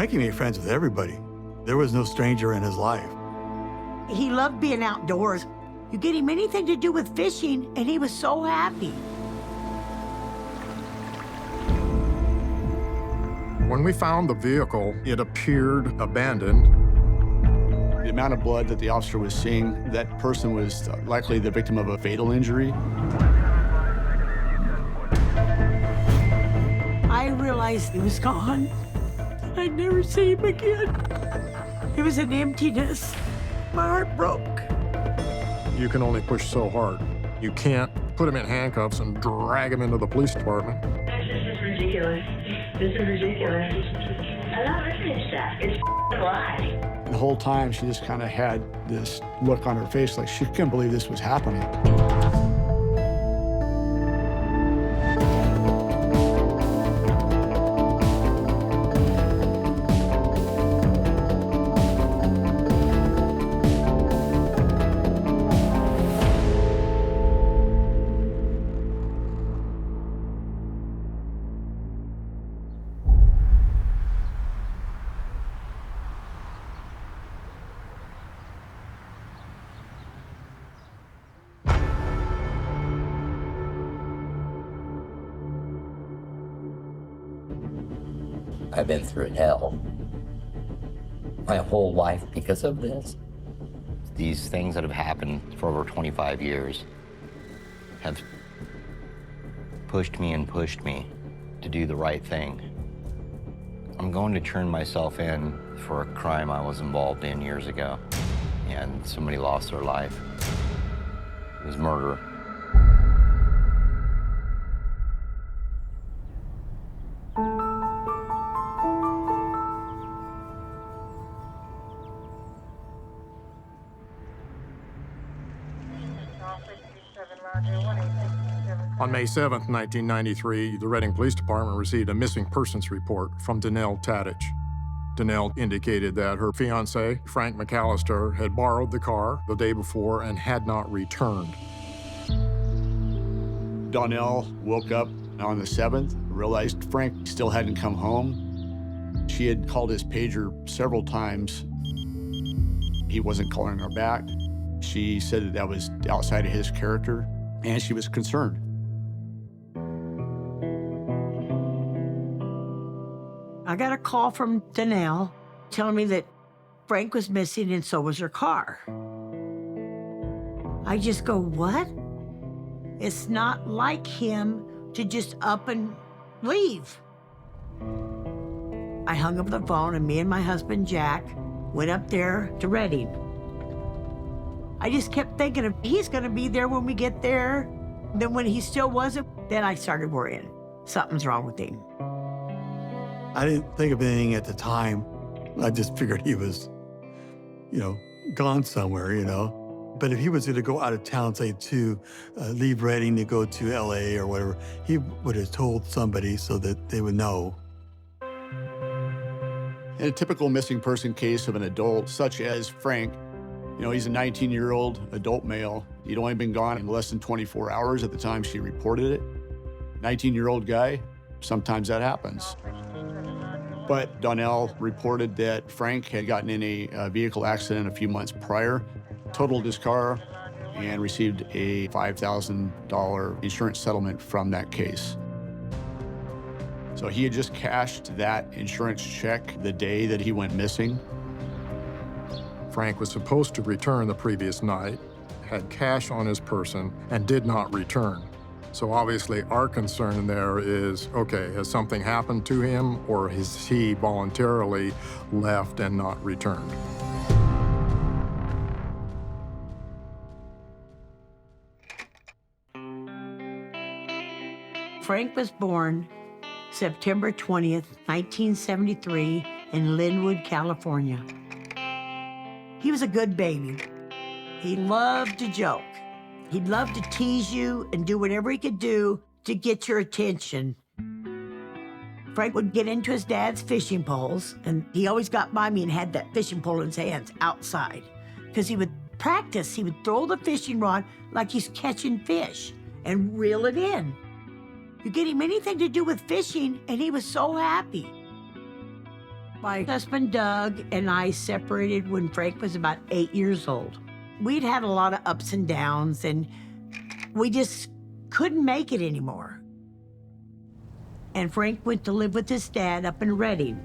Frankie made friends with everybody. There was no stranger in his life. He loved being outdoors. You get him anything to do with fishing, and he was so happy. When we found the vehicle, it appeared abandoned. The amount of blood that the officer was seeing, that person was likely the victim of a fatal injury. I realized he was gone. I'd never see him again. It was an emptiness. My heart broke. You can only push so hard. You can't put him in handcuffs and drag him into the police department. This is ridiculous. This is ridiculous. I'm not listening to stuff. It's a lie. The whole time, she just kind of had this look on her face like she couldn't believe this was happening. I've been through hell my whole life because of this. These things that have happened for over 25 years have pushed me to do the right thing. I'm going to turn myself in for a crime I was involved in years ago, and somebody lost their life. It was murder. On May 7th, 1993, the Reading Police Department received a missing persons report from Danelle Tadich. Danelle indicated that her fiancé, Frank McAlister, had borrowed the car the day before and had not returned. Donnell woke up on the 7th, realized Frank still hadn't come home. She had called his pager several times. He wasn't calling her back. She said that that was outside of his character, and she was concerned. I got a call from Danelle telling me that Frank was missing and so was her car. I just go, what? It's not like him to just up and leave. I hung up the phone and me and my husband, Jack, went up there to Reading. I just kept thinking of he's gonna be there when we get there. Then when he still wasn't, then I started worrying. Something's wrong with him. I didn't think of anything at the time. I just figured he was, gone somewhere, But if he was gonna go out of town, say to leave Reading to go to LA or whatever, he would have told somebody so that they would know. In a typical missing person case of an adult, such as Frank, he's a 19-year-old adult male. He'd only been gone in less than 24 hours at the time she reported it. 19-year-old guy, sometimes that happens. But Donnell reported that Frank had gotten in a vehicle accident a few months prior, totaled his car, and received a $5,000 insurance settlement from that case. So he had just cashed that insurance check the day that he went missing. Frank was supposed to return the previous night, had cash on his person, and did not return. So obviously our concern there is, okay, has something happened to him, or has he voluntarily left and not returned? Frank was born September 20th, 1973 in Linwood, California. He was a good baby. He loved to joke. He'd love to tease you and do whatever he could do to get your attention. Frank would get into his dad's fishing poles, and he always got by me and had that fishing pole in his hands outside, because he would practice. He would throw the fishing rod like he's catching fish and reel it in. You get him anything to do with fishing, and he was so happy. My husband Doug and I separated when Frank was about 8 years old. We'd had a lot of ups and downs, and we just couldn't make it anymore. And Frank went to live with his dad up in Redding.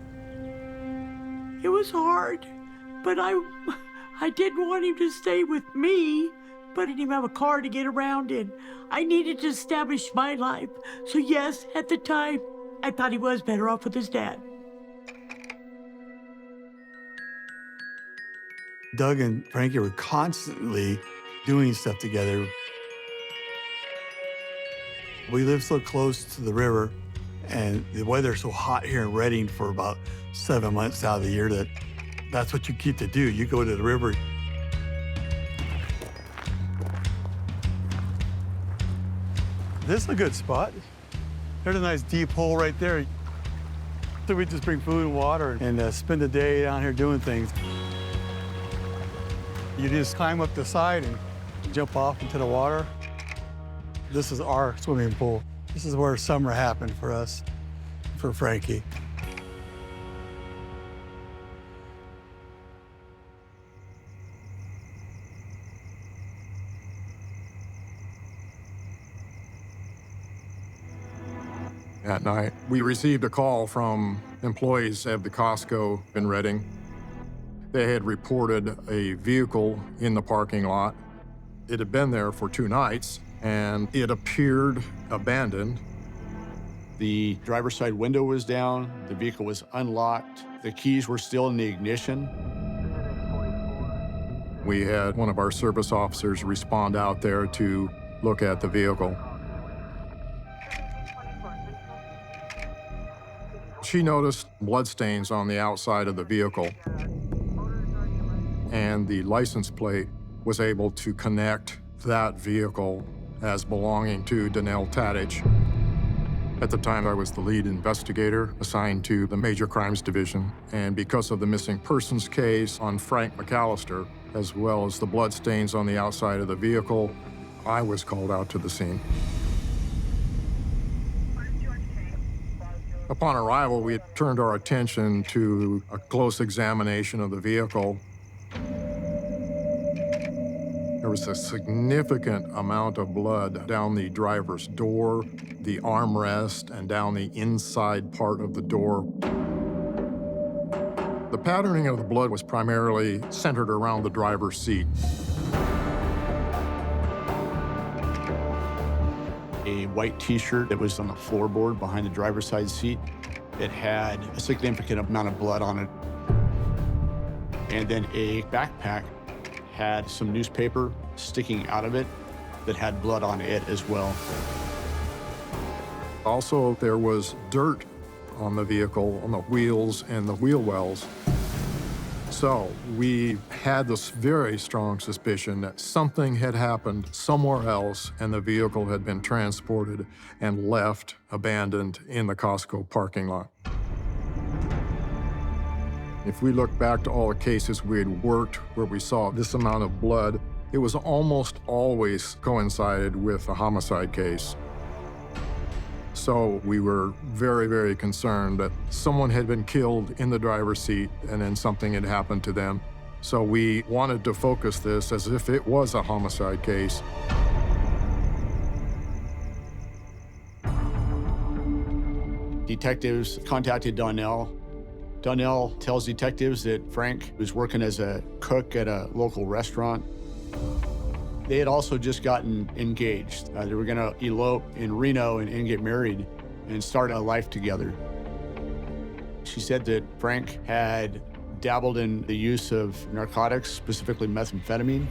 It was hard, but I didn't want him to stay with me, but I didn't even have a car to get around in. I needed to establish my life. So yes, at the time, I thought he was better off with his dad. Doug and Frankie were constantly doing stuff together. We lived so close to the river, and the weather's so hot here in Redding for about 7 months out of the year that that's what you get to do. You go to the river. This is a good spot. There's a nice deep hole right there. So we just bring food and water and spend the day down here doing things. You just climb up the side and jump off into the water. This is our swimming pool. This is where summer happened for us, for Frankie. That night, we received a call from employees of the Costco in Redding. They had reported a vehicle in the parking lot. It had been there for 2 nights, and it appeared abandoned. The driver's side window was down, the vehicle was unlocked, the keys were still in the ignition. We had one of our service officers respond out there to look at the vehicle. She noticed bloodstains on the outside of the vehicle, and the license plate was able to connect that vehicle as belonging to Donnell Tadich. At the time, I was the lead investigator assigned to the Major Crimes Division, and because of the missing persons case on Frank McAlister, as well as the bloodstains on the outside of the vehicle, I was called out to the scene. Upon arrival, we had turned our attention to a close examination of the vehicle. There was a significant amount of blood down the driver's door, the armrest, and down the inside part of the door. The patterning of the blood was primarily centered around the driver's seat. A white t-shirt that was on the floorboard behind the driver's side seat. It had a significant amount of blood on it. And then a backpack had some newspaper sticking out of it that had blood on it as well. Also, there was dirt on the vehicle, on the wheels and the wheel wells. So we had this very strong suspicion that something had happened somewhere else and the vehicle had been transported and left abandoned in the Costco parking lot. If we look back to all the cases we had worked where we saw this amount of blood, it was almost always coincided with a homicide case. So we were very, very concerned that someone had been killed in the driver's seat and then something had happened to them. So we wanted to focus this as if it was a homicide case. Detectives contacted Donnell. Donnell tells detectives that Frank was working as a cook at a local restaurant. They had also just gotten engaged. They were gonna elope in Reno and get married and start a life together. She said that Frank had dabbled in the use of narcotics, specifically methamphetamine.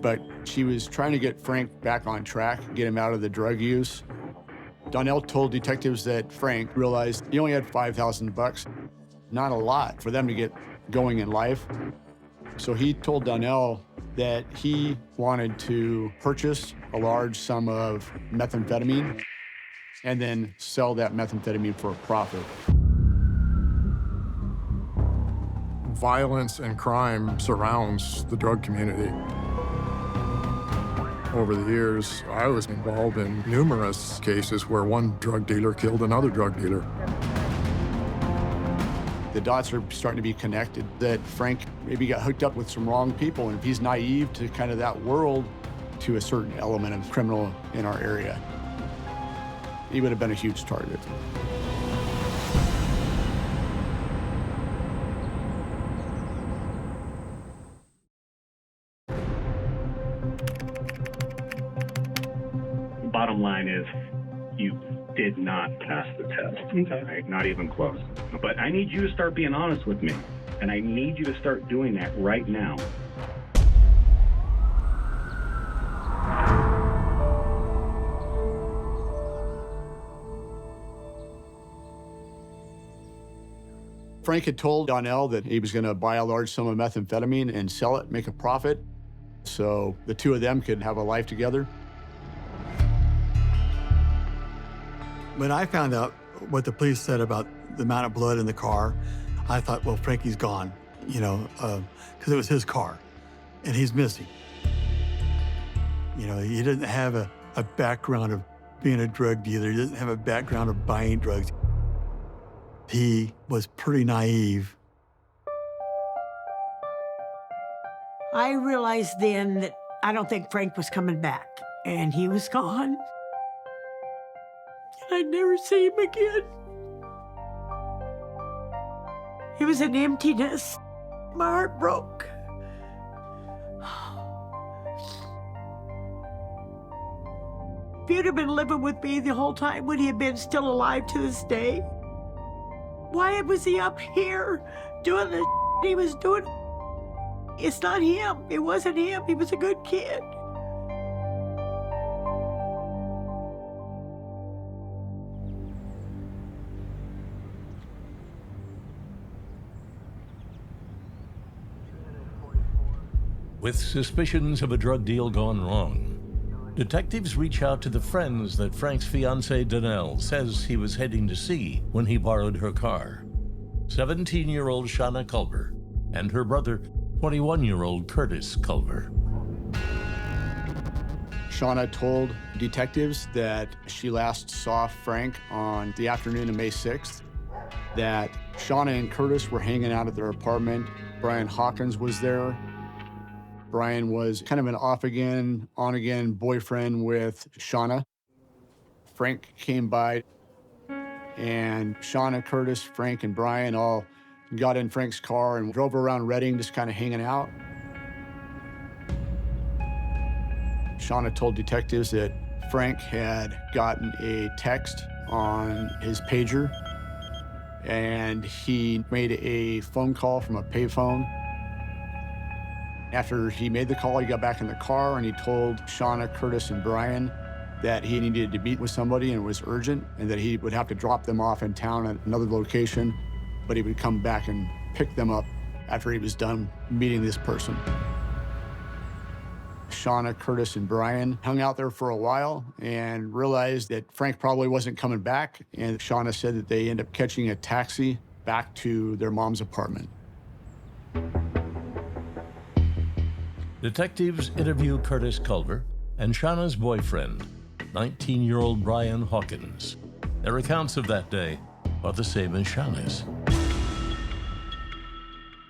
But she was trying to get Frank back on track, get him out of the drug use. Donnell told detectives that Frank realized he only had $5,000. Not a lot for them to get going in life. So he told Donnell that he wanted to purchase a large sum of methamphetamine and then sell that methamphetamine for a profit. Violence and crime surrounds the drug community. Over the years, I was involved in numerous cases where one drug dealer killed another drug dealer. The dots are starting to be connected, that Frank maybe got hooked up with some wrong people, and if he's naive to kind of that world, to a certain element of criminal in our area, he would have been a huge target. Bottom line is, you did not pass the test. Okay. Right? Not even close. But I need you to start being honest with me, and I need you to start doing that right now. Frank had told Donnell that he was going to buy a large sum of methamphetamine and sell it, make a profit, so the two of them could have a life together. When I found out what the police said about the amount of blood in the car, I thought, well, Frankie's gone, you know, because it was his car, and he's missing. You know, he didn't have a background of being a drug dealer. He didn't have a background of buying drugs. He was pretty naive. I realized then that I don't think Frank was coming back, and he was gone. I'd never see him again. It was an emptiness. My heart broke. If you'd have been living with me the whole time, would he have been still alive to this day? Why was he up here doing the he was doing? It's not him. It wasn't him. He was a good kid. With suspicions of a drug deal gone wrong, detectives reach out to the friends that Frank's fiancée Donnell says he was heading to see when he borrowed her car. 17-year-old Shauna Culver and her brother, 21-year-old Curtis Culver. Shauna told detectives that she last saw Frank on the afternoon of May 6th, that Shauna and Curtis were hanging out at their apartment. Brian Hawkins was there. Brian was kind of an off-again, on-again boyfriend with Shauna. Frank came by, and Shauna, Curtis, Frank, and Brian all got in Frank's car and drove around Redding, just kind of hanging out. Shauna told detectives that Frank had gotten a text on his pager, and he made a phone call from a payphone. After he made the call, he got back in the car and he told Shauna, Curtis, and Brian that he needed to meet with somebody and it was urgent, and that he would have to drop them off in town at another location, but he would come back and pick them up after he was done meeting this person. Shauna, Curtis, and Brian hung out there for a while and realized that Frank probably wasn't coming back, and Shauna said that they ended up catching a taxi back to their mom's apartment. Detectives interview Curtis Culver and Shauna's boyfriend, 19-year-old Brian Hawkins. Their accounts of that day are the same as Shauna's.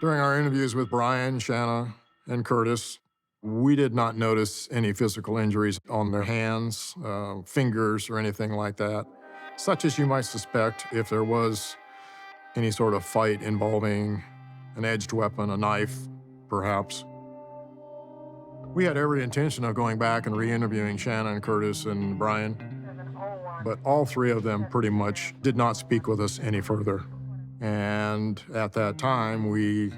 During our interviews with Brian, Shauna, and Curtis, we did not notice any physical injuries on their hands, fingers, or anything like that, such as you might suspect if there was any sort of fight involving an edged weapon, a knife, perhaps. We had every intention of going back and re-interviewing Shauna and Curtis and Brian, but all three of them pretty much did not speak with us any further. And at that time, we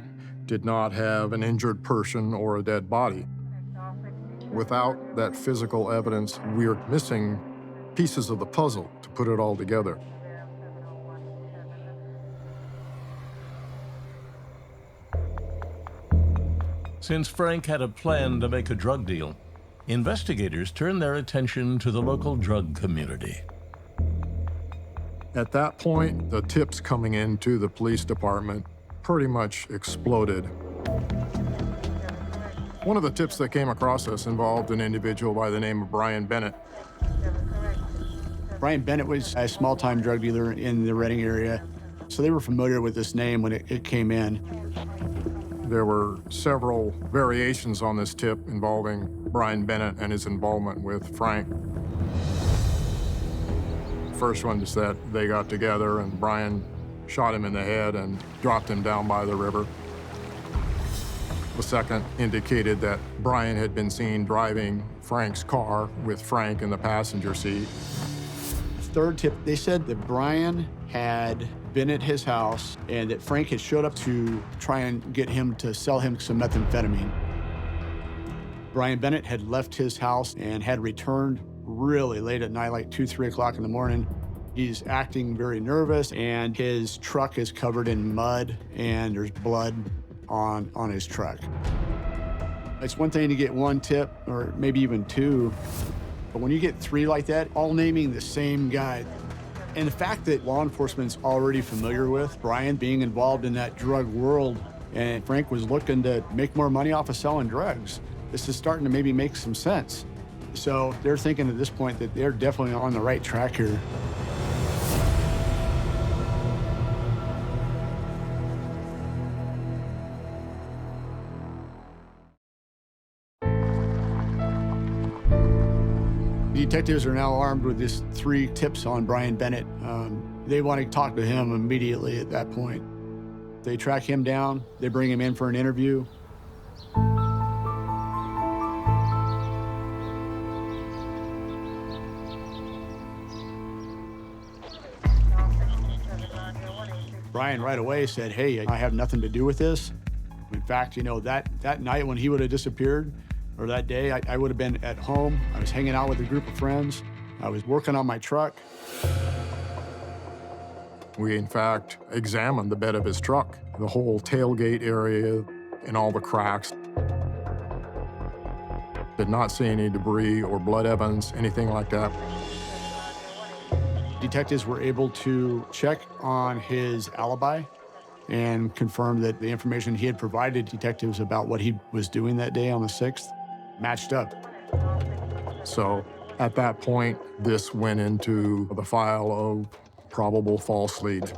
did not have an injured person or a dead body. Without that physical evidence, we are missing pieces of the puzzle to put it all together. Since Frank had a plan to make a drug deal, investigators turned their attention to the local drug community. At that point, the tips coming into the police department pretty much exploded. One of the tips that came across us involved an individual by the name of Brian Bennett. Brian Bennett was a small-time drug dealer in the Reading area, so they were familiar with this name when it came in. There were several variations on this tip involving Brian Bennett and his involvement with Frank. The first one is that they got together and Brian shot him in the head and dropped him down by the river. The second indicated that Brian had been seen driving Frank's car with Frank in the passenger seat. Third tip, they said that Brian had been at his house and that Frank had showed up to try and get him to sell him some methamphetamine. Brian Bennett had left his house and had returned really late at night, like 2, 3 o'clock in the morning. He's acting very nervous and his truck is covered in mud and there's blood on his truck. It's one thing to get one tip or maybe even two, but when you get 3 like that, all naming the same guy, and the fact that law enforcement's already familiar with Brian being involved in that drug world, and Frank was looking to make more money off of selling drugs, this is starting to maybe make some sense. So they're thinking at this point that they're definitely on the right track here. Detectives are now armed with these 3 tips on Brian Bennett. They want to talk to him immediately at that point. They track him down, they bring him in for an interview. Brian right away said, "Hey, I have nothing to do with this." In fact, you know, that night when he would have disappeared, or that day, I would have been at home. I was hanging out with a group of friends. I was working on my truck. We, in fact, examined the bed of his truck, the whole tailgate area and all the cracks. Did not see any debris or blood evidence, anything like that. Detectives were able to check on his alibi and confirm that the information he had provided detectives about what he was doing that day on the 6th matched up. So at that point, this went into the file of probable false leads.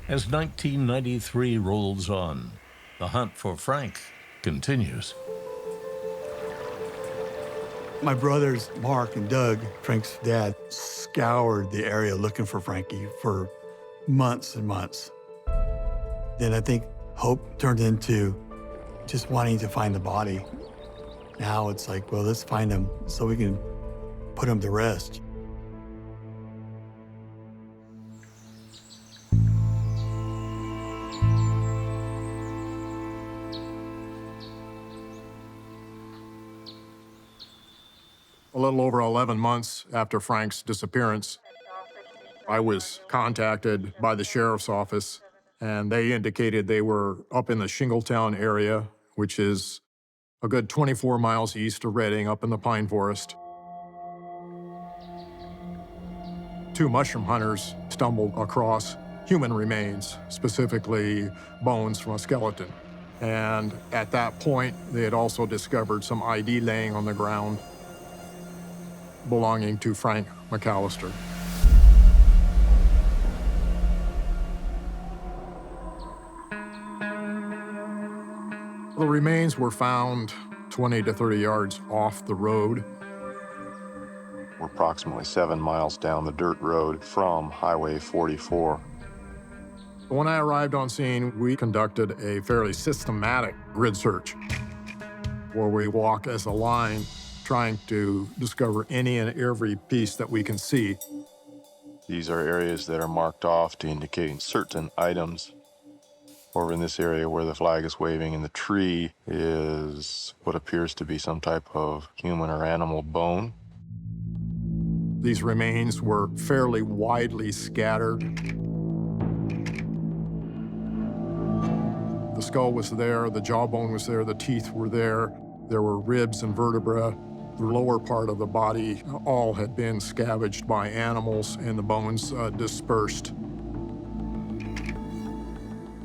As 1993 rolls on, the hunt for Frank continues. My brothers, Mark and Doug, Frank's dad, scoured the area looking for Frankie for months and months. Then I think hope turned into just wanting to find the body. Now it's like, well, let's find him so we can put him to rest. A little over 11 months after Frank's disappearance, I was contacted by the sheriff's office, and they indicated they were up in the Shingletown area, which is a good 24 miles east of Reading, up in the pine forest. 2 mushroom hunters stumbled across human remains, specifically bones from a skeleton. And at that point, they had also discovered some ID laying on the ground belonging to Frank McAlister. The remains were found 20 to 30 yards off the road. We're approximately 7 miles down the dirt road from Highway 44. When I arrived on scene, we conducted a fairly systematic grid search where we walk as a line, trying to discover any and every piece that we can see. These are areas that are marked off to indicate certain items. Over in this area where the flag is waving in the tree is what appears to be some type of human or animal bone. These remains were fairly widely scattered. The skull was there, the jawbone was there, the teeth were there. There were ribs and vertebrae. The lower part of the body all had been scavenged by animals and the bones dispersed.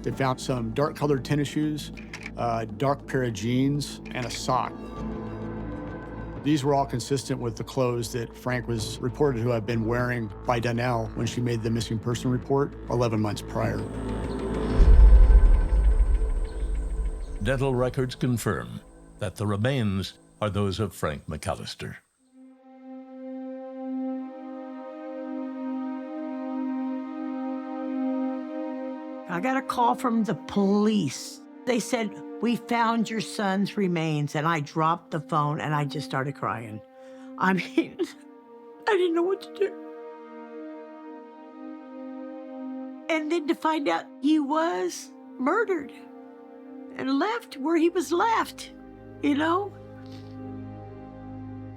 They found some dark-colored tennis shoes, a dark pair of jeans, and a sock. These were all consistent with the clothes that Frank was reported to have been wearing by Donnell when she made the missing person report 11 months prior. Dental records confirm that the remains are those of Frank McAlister. I got a call from the police. They said, "We found your son's remains," and I dropped the phone and I just started crying. I mean, I didn't know what to do. And then to find out he was murdered and left where he was left, you know?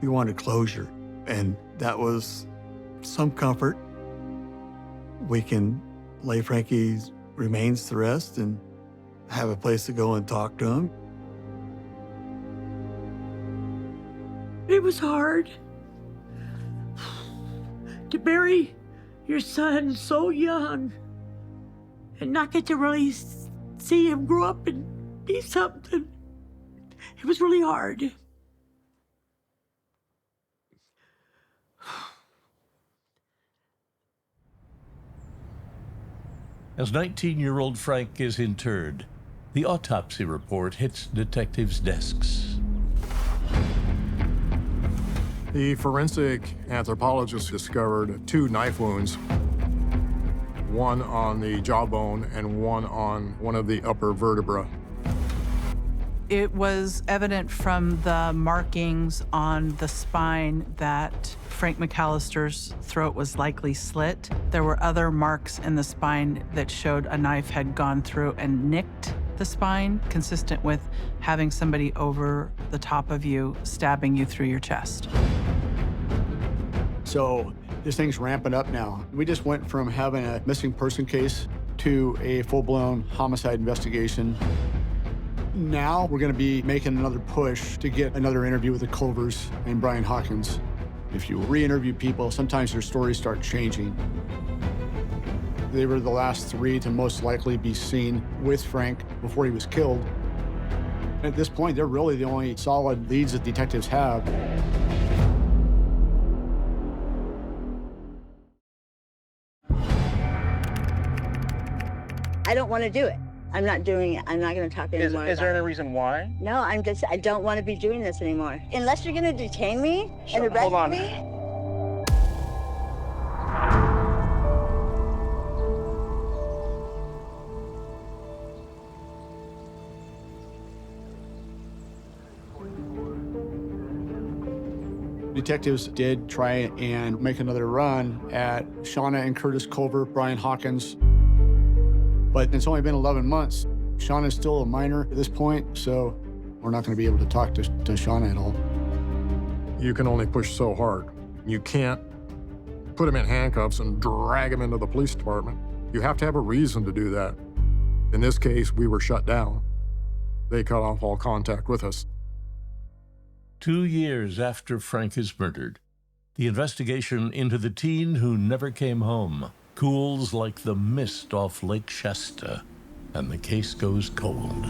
We wanted closure, and that was some comfort. We can lay Frankie's remains to rest and have a place to go and talk to him. It was hard to bury your son so young and not get to really see him grow up and be something. It was really hard. As 19-year-old Frank is interred, the autopsy report hits detectives' desks. The forensic anthropologist discovered 2 knife wounds, one on the jawbone and one on one of the upper vertebrae. It was evident from the markings on the spine that Frank McAlister's throat was likely slit. There were other marks in the spine that showed a knife had gone through and nicked the spine, consistent with having somebody over the top of you, stabbing you through your chest. So this thing's ramping up now. We just went from having a missing person case to a full-blown homicide investigation. Now we're going to be making another push to get another interview with the Culvers and Brian Hawkins. If you re-interview people, sometimes their stories start changing. They were the last 3 to most likely be seen with Frank before he was killed. At this point, they're really the only solid leads that detectives have. I don't want to do it. I'm not doing it. I'm not going to talk anymore. Is there any reason why? No, I don't want to be doing this anymore. Unless you're going to detain me and arrest Hold on. me. Detectives did try and make another run at Shauna and Curtis Culver, Brian Hawkins, but it's only been 11 months. Shauna's still a minor at this point, so we're not going to be able to talk to Shauna at all. You can only push so hard. You can't put him in handcuffs and drag him into the police department. You have to have a reason to do that. In this case, we were shut down. They cut off all contact with us. 2 years after Frank is murdered, the investigation into the teen who never came home cools like the mist off Lake Shasta, and the case goes cold.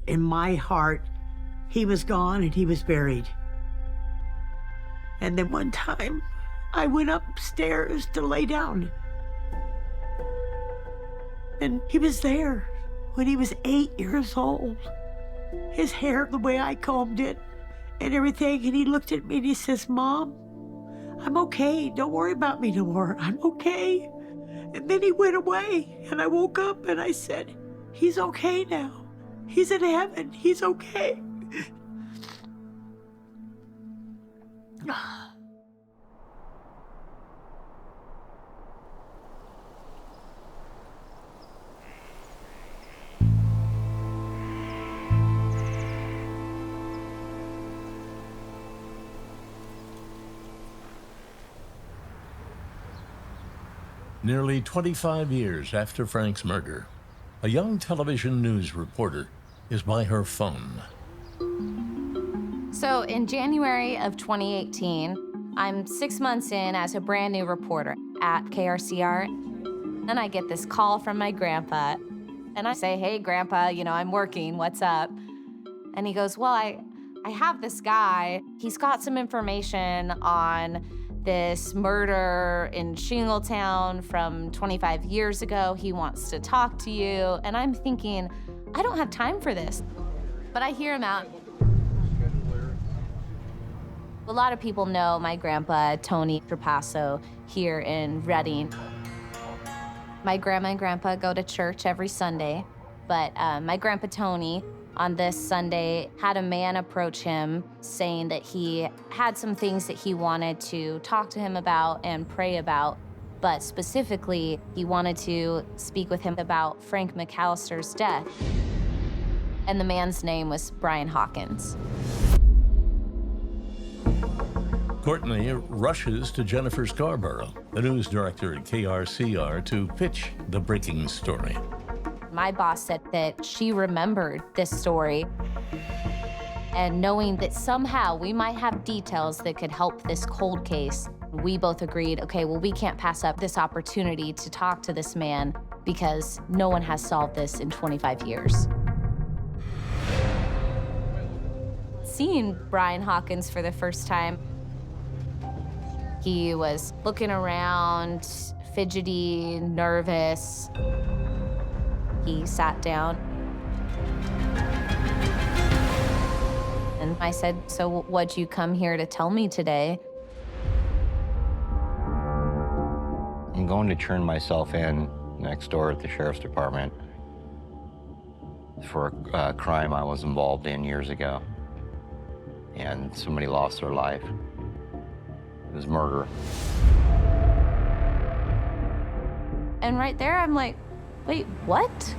In my heart, he was gone and he was buried. And then one time, I went upstairs to lay down. And he was there when he was 8 years old. His hair, the way I combed it and everything. And he looked at me and he says, "Mom, I'm okay. Don't worry about me no more. I'm okay." And then he went away and I woke up and I said, "He's okay now. He's in heaven. He's okay." Nearly 25 years after Frank's murder, a young television news reporter is by her phone. So in January of 2018, I'm 6 months in as a brand new reporter at KRCR. Then I get this call from my grandpa, and I say, hey, Grandpa, I'm working, what's up? And he goes, well, I have this guy. He's got some information on this murder in Shingletown from 25 years ago. He wants to talk to you. And I'm thinking, I don't have time for this. But I hear him out. A lot of people know my grandpa, Tony Trapasso, here in Redding. My grandma and grandpa go to church every Sunday, but my grandpa Tony, on this Sunday, had a man approach him saying that he had some things that he wanted to talk to him about and pray about, but specifically, he wanted to speak with him about Frank McAlister's death. And the man's name was Brian Hawkins. Courtney rushes to Jennifer Scarborough, the news director at KRCR, to pitch the breaking story. My boss said that she remembered this story, and knowing that somehow we might have details that could help this cold case, we both agreed, okay, well, we can't pass up this opportunity to talk to this man because no one has solved this in 25 years. Seeing Brian Hawkins for the first time, he was looking around, fidgety, nervous. He sat down. And I said, so what'd you come here to tell me today? I'm going to turn myself in next door at the sheriff's department for a crime I was involved in years ago. And somebody lost their life. It was murder. And right there, I'm like, wait, what?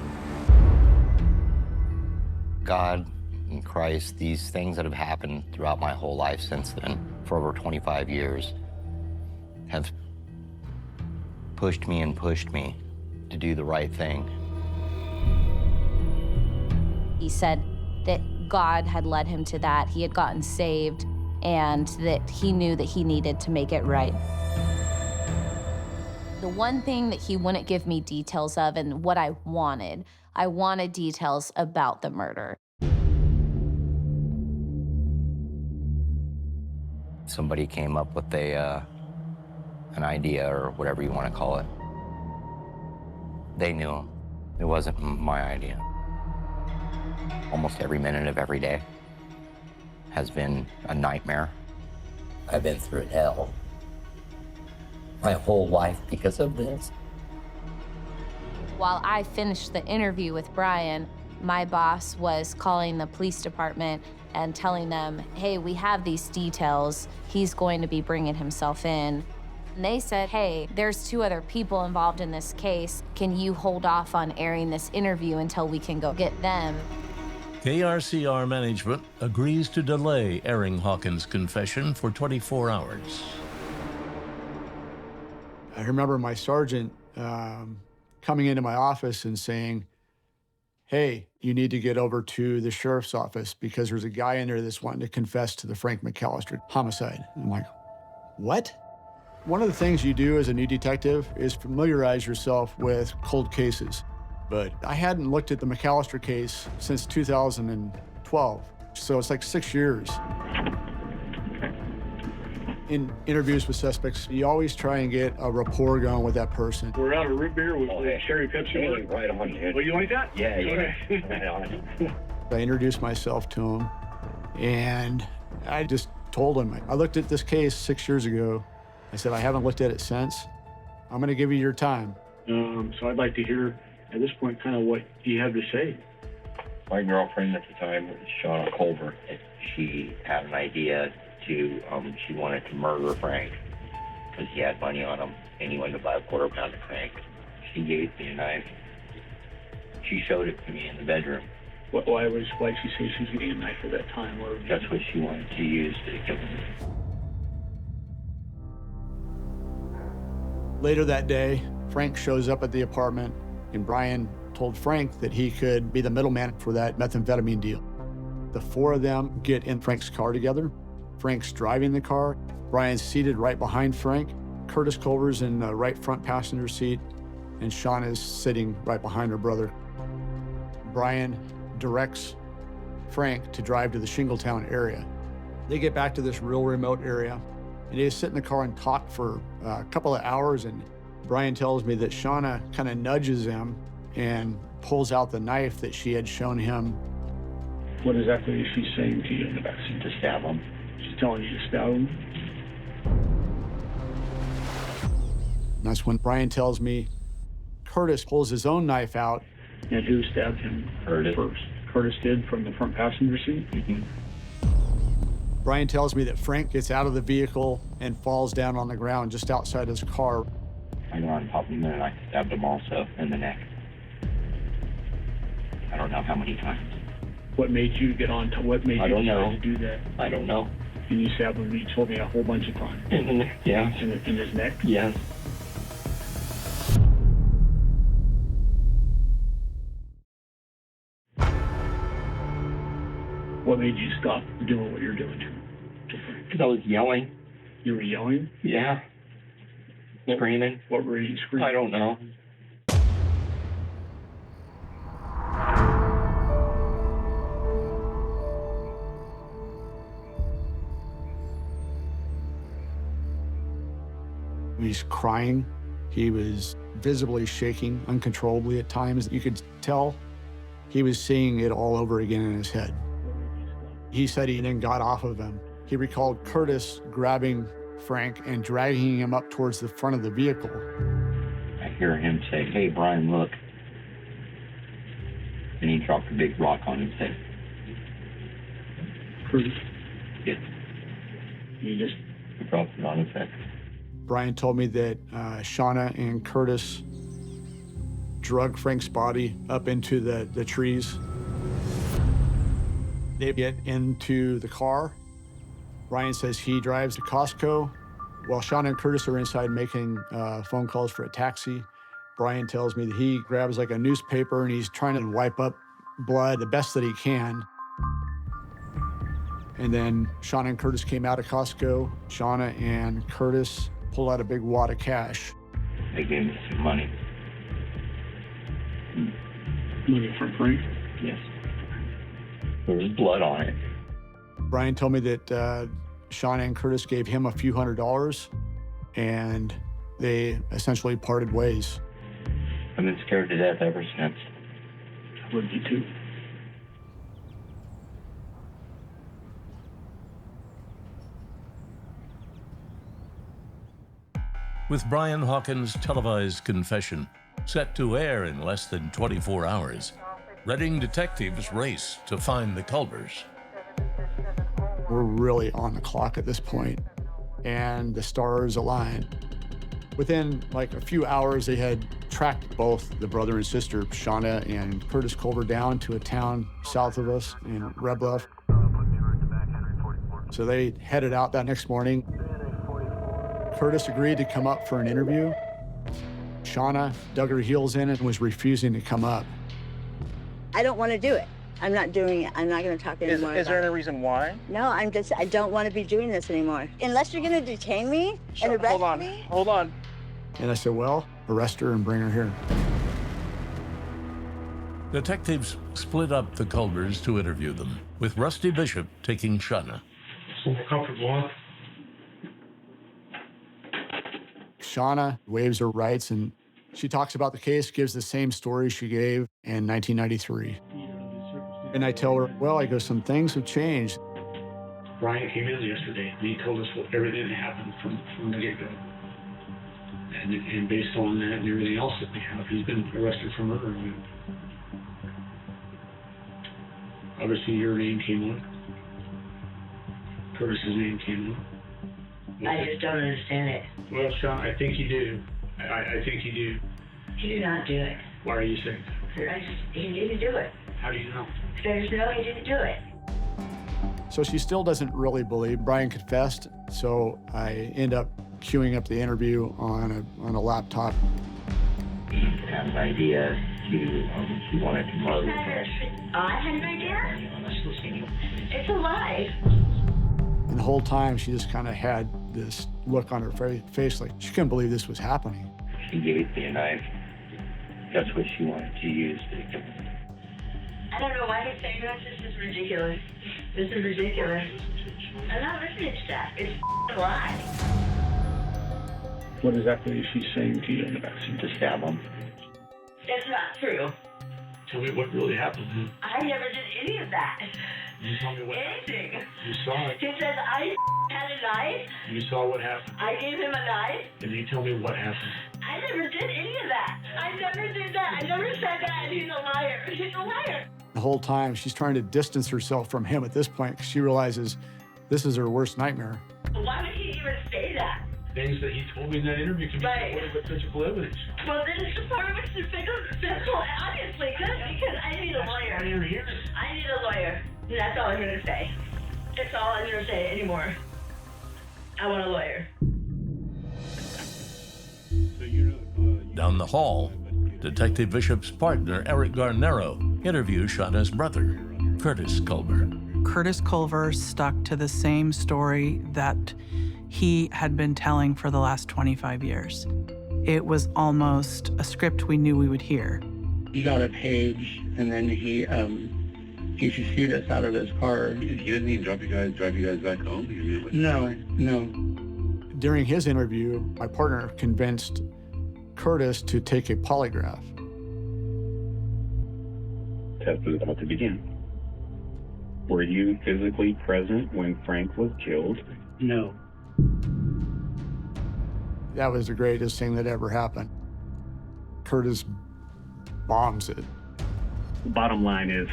God and Christ, these things that have happened throughout my whole life since then, for over 25 years, have pushed me to do the right thing. He said that God had led him to that. He had gotten saved, and that he knew that he needed to make it right. The one thing that he wouldn't give me details of, and what I wanted details about the murder. Somebody came up with an idea, or whatever you want to call it. They knew him. It wasn't my idea. Almost every minute of every day has been a nightmare. I've been through hell my whole life because of this. While I finished the interview with Brian, my boss was calling the police department and telling them, hey, we have these details. He's going to be bringing himself in. And they said, hey, there's 2 other people involved in this case. Can you hold off on airing this interview until we can go get them? KRCR management agrees to delay airing Hawkins' confession for 24 hours. I remember my sergeant coming into my office and saying, hey, you need to get over to the sheriff's office because there's a guy in there that's wanting to confess to the Frank McAlister homicide. I'm like, what? One of the things you do as a new detective is familiarize yourself with cold cases. But I hadn't looked at the McAlister case since 2012, so it's like 6 years. In interviews with suspects, you always try and get a rapport going with that person. We're out of root beer with cherry Pepsi. Right on, dude. Well, you like that? Yeah. Okay. Right on. I introduced myself to him, and I just told him, I looked at this case 6 years ago. I said, I haven't looked at it since. I'm gonna give you your time. So I'd like to hear, at this point, kind of what you have to say. My girlfriend at the time was Shauna Colbert. She had an idea to, she wanted to murder Frank because he had money on him and he wanted to buy a quarter pound of Frank. She gave me a knife. She showed it to me in the bedroom. Why did she say she was getting a knife at that time? That's what she wanted to use to kill me. Later that day, Frank shows up at the apartment, and Brian told Frank that he could be the middleman for that methamphetamine deal. The four of them get in Frank's car together. Frank's driving the car. Brian's seated right behind Frank. Curtis Culver's in the right front passenger seat, and Shauna's sitting right behind her brother. Brian directs Frank to drive to the Shingletown area. They get back to this real remote area, and they sit in the car and talk for a couple of hours, and Brian tells me that Shauna kind of nudges him and pulls out the knife that she had shown him. What exactly is she saying to you in the backseat? To stab him. She's telling you to stab him? And that's when Brian tells me Curtis pulls his own knife out. And who stabbed him first? Curtis did, from the front passenger seat? Mm-hmm. Brian tells me that Frank gets out of the vehicle and falls down on the ground just outside his car. I got on top of him and I stabbed him also in the neck. I don't know how many times. What made you get on to, what made you decide to do that? I don't know. And you stabbed him, you told me, a whole bunch of times. In the neck, yeah. In his neck? Yes. What made you stop doing what you're doing to Frank? Because I was yelling. You were yelling? Yeah. Screaming. What were you screaming? I don't know. He's crying. He was visibly shaking uncontrollably at times. You could tell he was seeing it all over again in his head. He said he then got off of him. He recalled Curtis grabbing Frank and dragging him up towards the front of the vehicle. I hear him say, "Hey, Brian, look." And he dropped a big rock on his head. Curtis? Yes. He just dropped it on his head. Brian told me that Shauna and Curtis drug Frank's body up into the trees. They get into the car. Brian says he drives to Costco while Shauna and Curtis are inside making phone calls for a taxi. Brian tells me that he grabs like a newspaper and he's trying to wipe up blood the best that he can. And then Shauna and Curtis came out of Costco. Shauna and Curtis pulled out a big wad of cash. They gave me some money. Money from Frank? Yes. There was blood on it. Brian told me that Shauna and Curtis gave him a few $100s, and they essentially parted ways. I've been scared to death ever since. I would be too. With Brian Hawkins' televised confession set to air in less than 24 hours, Reading detectives race to find the Culvers. We're really on the clock at this point, and the stars align. Within like a few hours, they had tracked both the brother and sister, Shauna and Curtis Culver, down to a town south of us in Red Bluff. So they headed out that next morning. Curtis agreed to come up for an interview. Shauna dug her heels in and was refusing to come up. I don't want to do it. I'm not doing it. I'm not going to talk anymore. Is there any reason why? No, I don't want to be doing this anymore. Unless you're going to detain me and arrest me. Hold on. And I said, well, arrest her and bring her here. Detectives split up the Culvers to interview them, with Rusty Bishop taking Shauna. So we're comfortable, huh? Shauna waives her rights, and she talks about the case, gives the same story she gave in 1993. And I tell her, well, I go, some things have changed. Brian came in yesterday, and he told us everything that happened from the get-go. And based on that and everything else that we have, he's been arrested for murder. Obviously, your name came up. Curtis's name came up. I just don't understand it. Well, Sean, I think you do. I think you do. He did not do it. Why are you saying that? He didn't do it. How do you know? I just know he didn't do it. So she still doesn't really believe Brian confessed, so I end up queuing up the interview on a laptop. He has an idea You wanted to murder. I had an idea? It's a lie. And the whole time, she just kind of had this look on her face like she couldn't believe this was happening. She gave me a knife. That's what she wanted to use. I don't know why he's saying this. This is ridiculous. This is ridiculous. I'm not listening to that. It's a lie. What exactly is she saying to you? To stab him. That's not true. Tell me what really happened. I never did any of that. You tell me what Anything. You saw it. He says I had a knife. You saw what happened. I gave him a knife. And you tell me what happened. I never did any of that. I never did that. I never said that. And he's a liar. He's a liar. The whole time, she's trying to distance herself from him at this point because she realizes this is her worst nightmare. Why would he even say that? Things that he told me in that interview can be Right. supported with physical evidence. Well, then it's supported with the physical. Obviously, good, because I need a lawyer. Why you're here. I need a lawyer. That's all I'm going to say. That's all I'm going to say anymore. I want a lawyer. Down the hall, Detective Bishop's partner, Eric Garnero, interviews Shauna's brother, Curtis Culver. Curtis Culver stuck to the same story that he had been telling for the last 25 years. It was almost a script we knew we would hear. He got a page, and then he should shoot us out of his car. He didn't even drive you guys back home? No. During his interview, my partner convinced Curtis to take a polygraph. Test is about to begin. Were you physically present when Frank was killed? No. That was the greatest thing that ever happened. Curtis bombs it. The bottom line is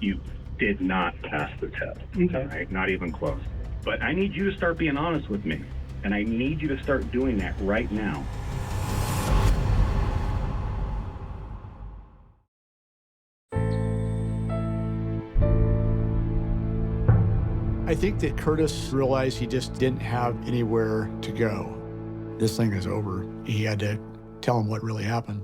you did not pass the test. Okay. Right? Not even close. But I need you to start being honest with me. And I need you to start doing that right now. I think that Curtis realized he just didn't have anywhere to go. This thing is over. He had to tell him what really happened.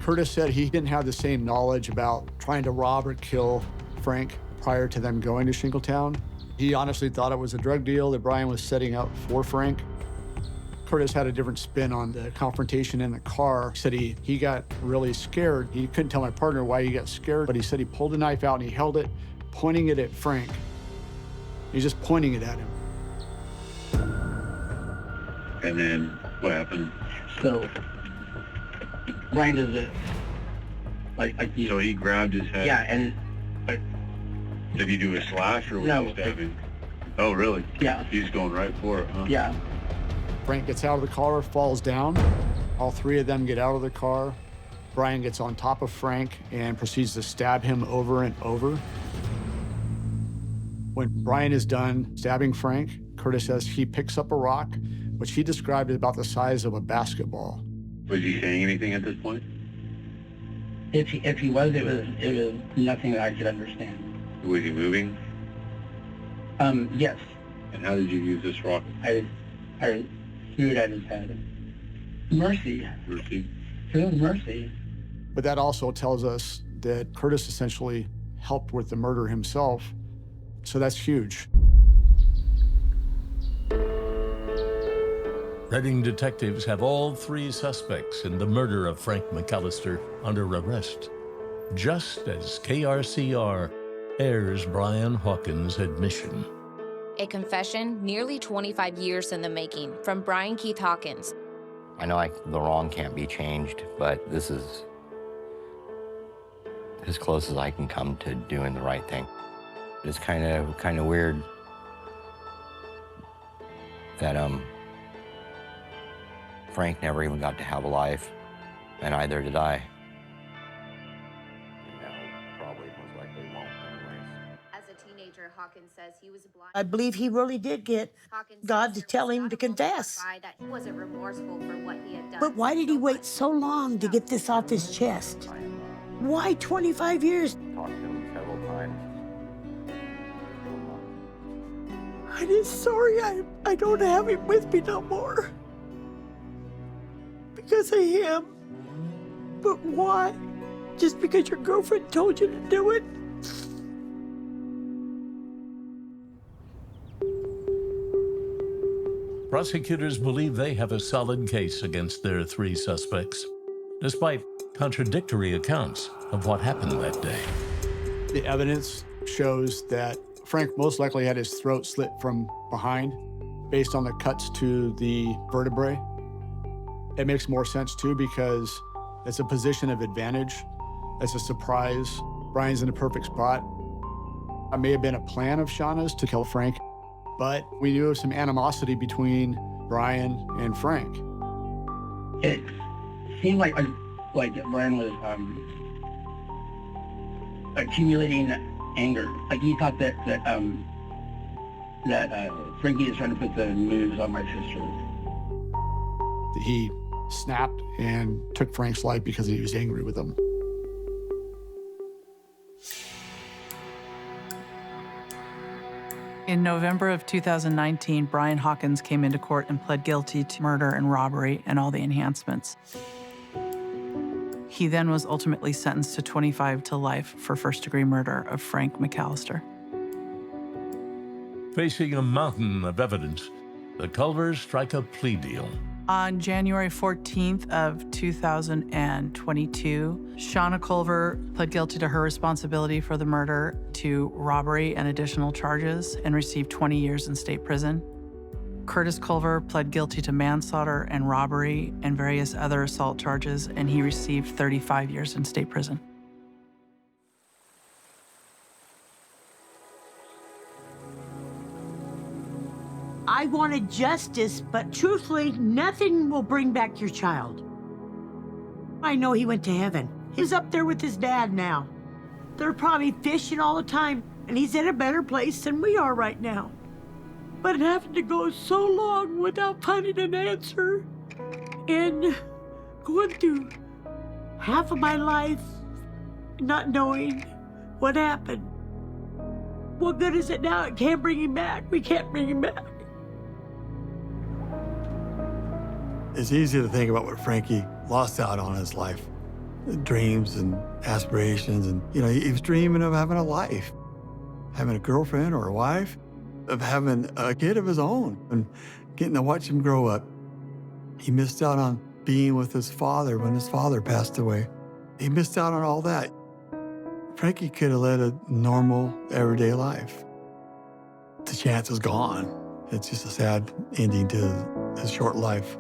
Curtis said he didn't have the same knowledge about trying to rob or kill Frank prior to them going to Shingletown. He honestly thought it was a drug deal that Brian was setting up for Frank. Curtis had a different spin on the confrontation in the car. He said he got really scared. He couldn't tell my partner why he got scared, but he said he pulled a knife out and he held it, pointing it at Frank. He's just pointing it at him. And then what happened? So, Brian does it. So he grabbed his head? Yeah, and... Did he do a slash or was No. he stabbing? Oh, really? Yeah. He's going right for it, huh? Yeah. Frank gets out of the car, falls down. All three of them get out of the car. Brian gets on top of Frank and proceeds to stab him over and over. When Brian is done stabbing Frank, Curtis says he picks up a rock, which he described as about the size of a basketball. Was he saying anything at this point? If he was, it was nothing that I could understand. Was he moving? Yes. And how did you use this rock? I threw it at his head. Mercy. Mercy? It was mercy. But that also tells us that Curtis essentially helped with the murder himself. So that's huge. Reading detectives have all three suspects in the murder of Frank McAlister under arrest, just as KRCR airs Brian Hawkins' admission. A confession nearly 25 years in the making from Brian Keith Hawkins. I know the wrong can't be changed, but this is as close as I can come to doing the right thing. It's kind of weird that Frank never even got to have a life, and neither did I. As a teenager, Hawkins says he was blind. I believe he really did get God to tell him to confess. That he wasn't remorseful for what he had done. But why did he wait so long to get this off his chest? Why 25 years? Talked to him I'm just sorry I don't have him with me no more. Because of him. But why? Just because your girlfriend told you to do it? Prosecutors believe they have a solid case against their 3 suspects, despite contradictory accounts of what happened that day. The evidence shows that Frank most likely had his throat slit from behind based on the cuts to the vertebrae. It makes more sense too because it's a position of advantage. It's a surprise. Brian's in a perfect spot. It may have been a plan of Shauna's to kill Frank, but we knew of some animosity between Brian and Frank. It seemed like Brian was accumulating anger. Like he thought that Frankie is trying to put the moves on my sister. He snapped and took Frank's life because he was angry with him. In November of 2019, Brian Hawkins came into court and pled guilty to murder and robbery and all the enhancements. He then was ultimately sentenced to 25 to life for first-degree murder of Frank McAlister. Facing a mountain of evidence, the Culvers strike a plea deal. On January 14th of 2022, Shauna Culver pled guilty to her responsibility for the murder, to robbery and additional charges, and received 20 years in state prison. Curtis Culver pled guilty to manslaughter and robbery and various other assault charges, and he received 35 years in state prison. I wanted justice, but truthfully, nothing will bring back your child. I know he went to heaven. He's up there with his dad now. They're probably fishing all the time, and he's in a better place than we are right now. But having to go so long without finding an answer and going through half of my life not knowing what happened. What good is it now? It can't bring him back. We can't bring him back. It's easy to think about what Frankie lost out on in his life. Dreams and aspirations, and he was dreaming of having a life, having a girlfriend or a wife, of having a kid of his own and getting to watch him grow up. He missed out on being with his father when his father passed away. He missed out on all that. Frankie could have led a normal, everyday life. The chance is gone. It's just a sad ending to his short life.